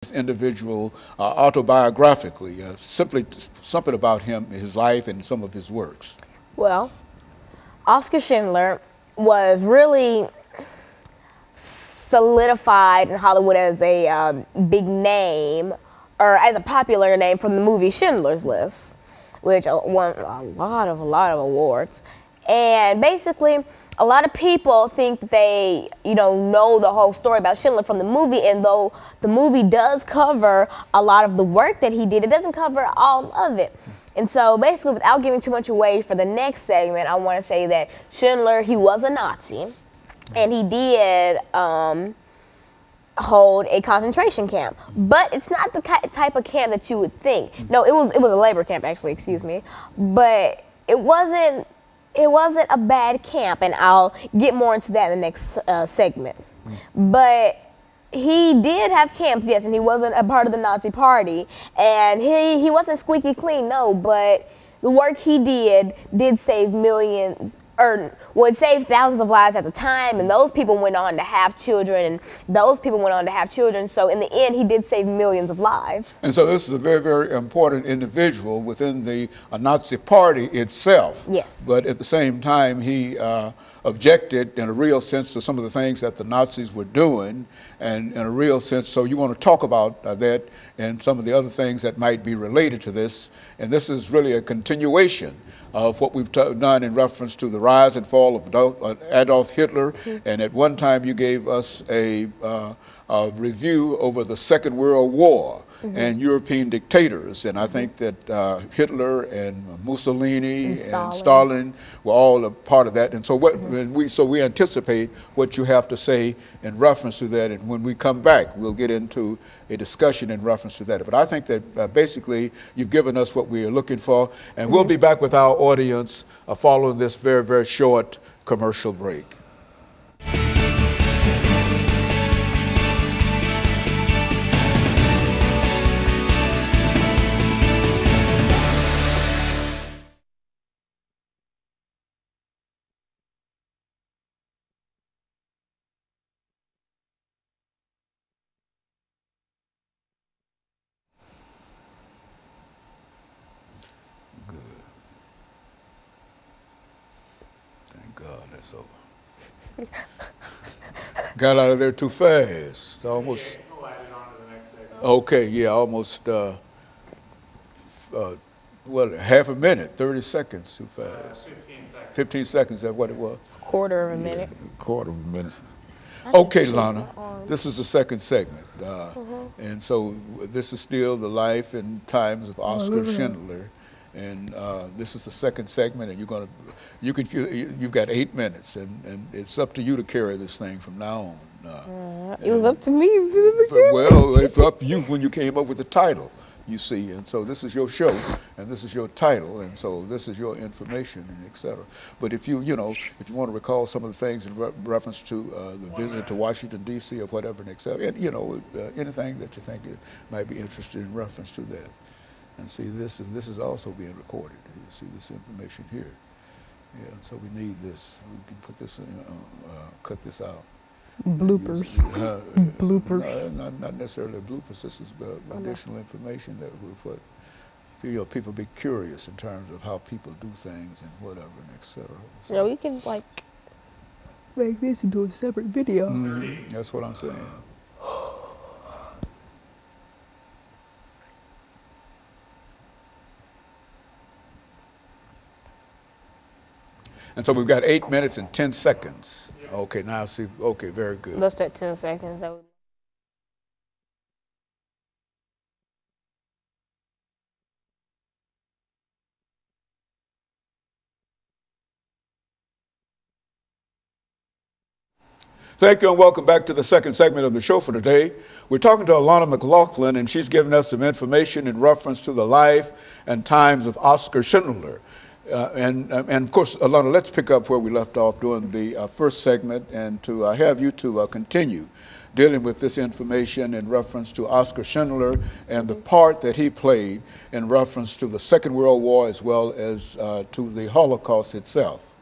this individual autobiographically, simply something about him, his life, and some of his works. Well, Oskar Schindler was really solidified in Hollywood as a big name, or as a popular name from the movie Schindler's List, which won a lot of awards. And basically, a lot of people think that they, know the whole story about Schindler from the movie, and though the movie does cover a lot of the work that he did, it doesn't cover all of it. And so basically, without giving too much away for the next segment, I want to say that Schindler, he was a Nazi, and he did hold a concentration camp. But it's not the type of camp that you would think. No, it was a labor camp, actually, excuse me. But it wasn't a bad camp, and I'll get more into that in the next segment. But he did have camps, yes, and he wasn't a part of the Nazi Party, and he wasn't squeaky clean, no, but the work he did save millions, or it saved thousands of lives at the time, and those people went on to have children, so in the end, he did save millions of lives. And so this is a very, very important individual within the Nazi Party itself. Yes. But at the same time, he objected in a real sense to some of the things that the Nazis were doing, and in a real sense, so you want to talk about that and some of the other things that might be related to this. And this is really a continuation of what we've done in reference to the rise and fall of Adolf Hitler. And at one time you gave us a review over the Second World War and European dictators. And I think that Hitler and Mussolini and Stalin were all a part of that. And so we anticipate what you have to say in reference to that. And when we come back, we'll get into a discussion in reference to that. But I think that basically you've given us what we are looking for. And we'll be back with our audience following this very, very short commercial break. God, that's over. Got out of there too fast. Almost. Okay, yeah, almost. Half a minute, 30 seconds too fast. 15 seconds. 15 seconds. That's what it was. Quarter of a minute. Quarter of a minute. Okay, Lana, this is the second segment, and so this is still the life and times of Oskar Schindler. And this is the second segment, and you've got 8 minutes, and it's up to you to carry this thing from now on. It was up to me. Well, it's up to you when you came up with the title, you see, and so this is your show, and this is your title, and so this is your information, and et cetera. But if you want to recall some of the things in reference to the visit to Washington, D.C. or whatever, and et cetera, and, anything that you think might be interested in reference to that. And see, this is also being recorded. You see this information here. Yeah, so we need this. We can put this, cut this out. Bloopers. Bloopers. Not necessarily bloopers. This is additional information that we put. People be curious in terms of how people do things and whatever, and et cetera. So we can make this into a separate video. That's what I'm saying. And so we've got 8 minutes and 10 seconds. Okay, now see, okay, very good. Let's take 10 seconds. Thank you and welcome back to the second segment of the show for today. We're talking to Alana McLaughlin, and she's giving us some information in reference to the life and times of Oskar Schindler. And of course, Alana, let's pick up where we left off during the first segment, and to have you to continue dealing with this information in reference to Oskar Schindler and the part that he played in reference to the Second World War as well as to the Holocaust itself.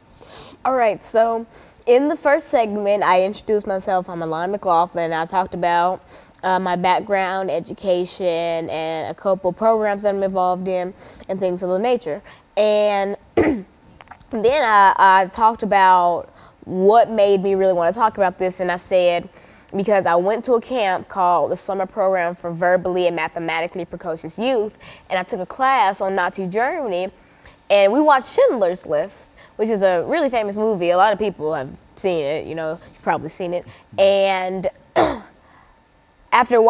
All right, so in the first segment, I introduced myself. I'm Alana McLaughlin. I talked about my background, education, and a couple programs that I'm involved in, and things of the nature. And then I talked about what made me really want to talk about this, and I said, because I went to a camp called the Summer Program for Verbally and Mathematically Precocious Youth, and I took a class on Nazi Germany, and we watched Schindler's List, which is a really famous movie. A lot of people have seen it, you know, you've probably seen it. And after watching